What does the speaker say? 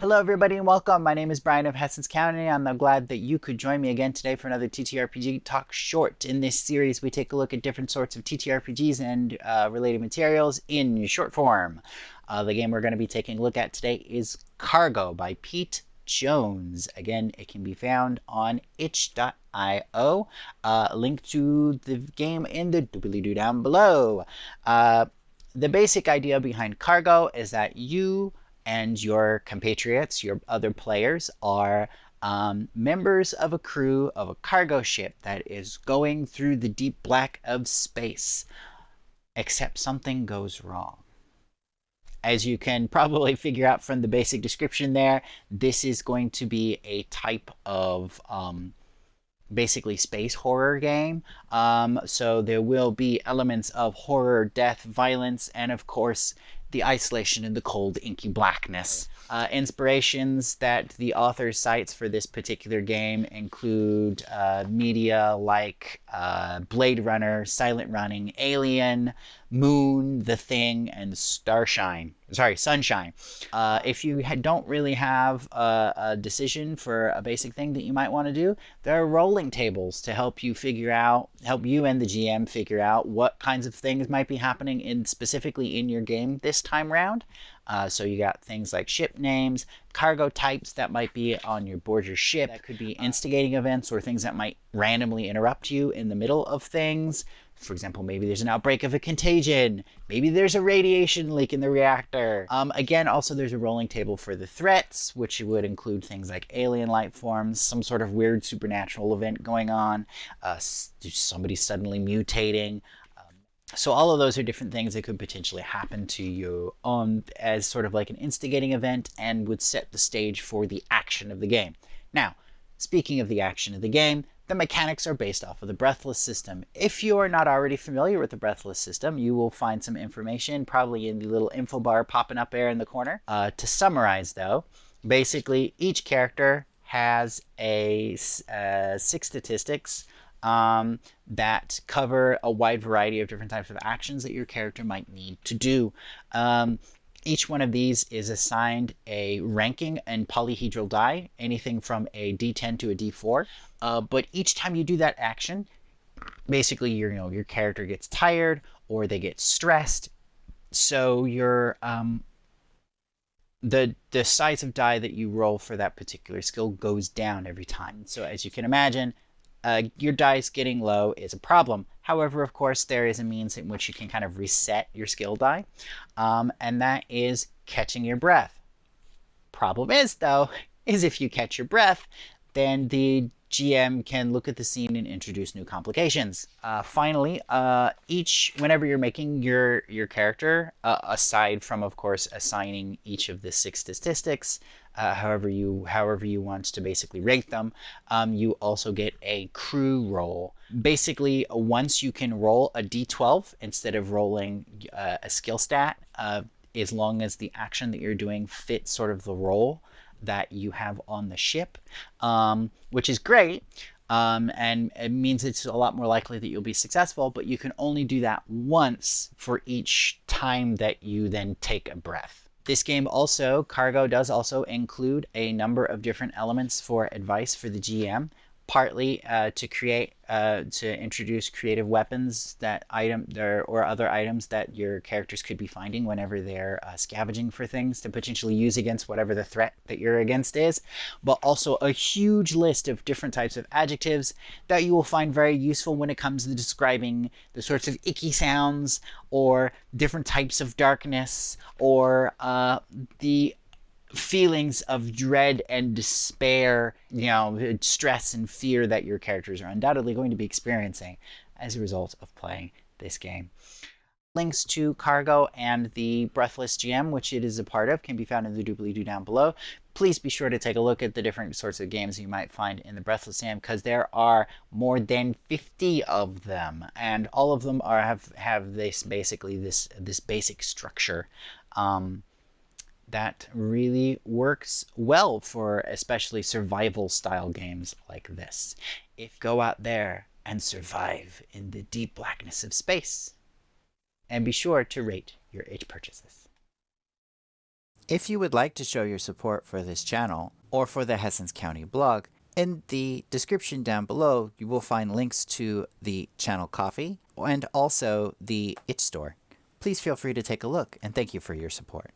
Hello everybody and welcome. My name is Brian of Hessens County. I'm glad that you could join me again today for another TTRPG Talk short. In this series, we take a look at different sorts of TTRPGs and related materials in short form. The game we're going to be taking a look at today is Cargo by Pete Jones. Again, it can be found on itch.io. Link to the game in the doobly-doo down below. The basic idea behind Cargo is that you and your compatriots, your other players, are members of a crew of a cargo ship that is going through the deep black of space, except something goes wrong. As you can probably figure out from the basic description there, this is going to be a type of basically space horror game. So there will be elements of horror, death, violence, and of course the isolation and the cold, inky blackness. Inspirations that the author cites for this particular game include media like Blade Runner, Silent Running, Alien, Moon, The Thing, and Sunshine. If you don't really have a decision for a basic thing that you might want to do, there are rolling tables to help you and the GM figure out what kinds of things might be happening specifically in your game this time round. So you got things like ship names, cargo types that might be on your board your ship. That could be instigating events or things that might randomly interrupt you in the middle of things. For example, maybe there's an outbreak of a contagion. Maybe there's a radiation leak in the reactor. Again, also there's a rolling table for the threats, which would include things like alien life forms, some sort of weird supernatural event going on, somebody suddenly mutating. So all of those are different things that could potentially happen to you as sort of like an instigating event and would set the stage for the action of the game. Now, speaking of the action of the game, the mechanics are based off of the Breathless system. If you are not already familiar with the Breathless system, you will find some information probably in the little info bar popping up there in the corner. To summarize though, basically each character has six statistics that cover a wide variety of different types of actions that your character might need to do. Each one of these is assigned a ranking and polyhedral die, anything from a D10 to a D4. But each time you do that action, basically your character gets tired or they get stressed. So the size of die that you roll for that particular skill goes down every time. So as you can imagine, your dice getting low is a problem. However, of course, there is a means in which you can kind of reset your skill die, and that is catching your breath. Problem is, though, is if you catch your breath, then the GM can look at the scene and introduce new complications. Finally, whenever you're making your character, aside from, of course, assigning each of the six statistics, however you want to basically rate them, you also get a crew roll. Basically, once you can roll a d12 instead of rolling a skill stat, as long as the action that you're doing fits sort of the role that you have on the ship, which is great. And it means it's a lot more likely that you'll be successful, but you can only do that once for each time that you then take a breath. This game also, Cargo does also include a number of different elements for advice for the GM, partly to introduce creative weapons or other items that your characters could be finding whenever they're scavenging for things to potentially use against whatever the threat that you're against is, but also a huge list of different types of adjectives that you will find very useful when it comes to describing the sorts of icky sounds or different types of darkness or the feelings of dread and despair, stress and fear that your characters are undoubtedly going to be experiencing as a result of playing this game. Links to Cargo and the Breathless Jam, which it is a part of, can be found in the doobly-doo down below. Please be sure to take a look at the different sorts of games you might find in the Breathless Jam, because there are more than 50 of them, and all of them have this basic structure. That really works well for especially survival style games like this. Go out there and survive in the deep blackness of space. And be sure to rate your itch purchases. If you would like to show your support for this channel or for the Hessens County blog, in the description down below, you will find links to the channel coffee and also the itch store. Please feel free to take a look, and thank you for your support.